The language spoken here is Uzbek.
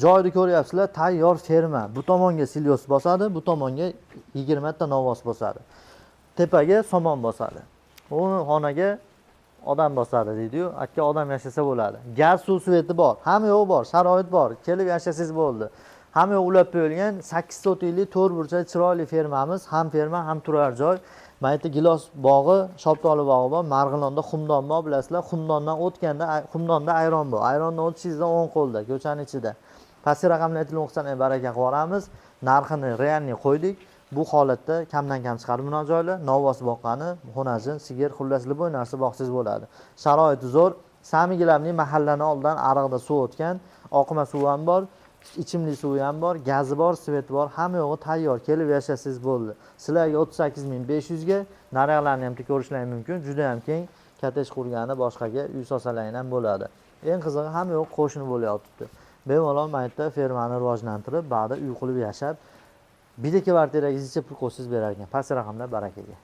Joyni ko'ryapsizlar, tayyor ferma. Bu tomonga silyos bosadi, bu tomonga 20 ta novvos bosadi. Tepaga somon bosadi. U xonaga odam bosadi deydi-yu, akka odam yashasa bo'ladi. Gaz, suv, sveti bor, hamma yo'q bor, sharoit bor. Kelib yashasangiz bo'ldi. Hamma yo'q ulab qo'yilgan 8 sotiklik 4 burchak chiroyli fermamiz, ham ferma, ham turar joy. Mayta gilos bog'i, Shoptoli bog'i bor, Marg'ilonda xumdon bor, bilasizlar. Xumdondan o'tganda, xumdonda ayron bor. Ayrondan o'tishingizda 10 qo'lda, ko'chaning ichida. Pastki raqamli aytilmoqdan baraka qilamiz. Narxini realni qo'ydik. Bu holatda kamdan kam chiqadi bunaqa joylar. Novvos boqqani, xonajin, sigir, xullas liboy narsa boqsiz bo'ladi. Sharoiti zo'r. Samigilamning mahallani oldidan ariqda suv o'tgan, oqma suv ham bor, ichimlik suvi ham bor, gazi bor, sveti bor, hamma yo'g'i tayyor. Kelib yashasangiz bo'ldi. Sizlarga 38.500 ga narxlarni ham ko'rishlaring mumkin. Juda ham keng, kotej qurgani boshqaga uy solsalaring ham bo'ladi. Eng qizig'i hamma yo'q qo'shni bo'layotibdi. Bemalol maytda fermani rivojlantirib, ba'da uy qilib yashab, bir kvartiraga pul qo'shsiz berar ekan. Past raqamlar barakaga.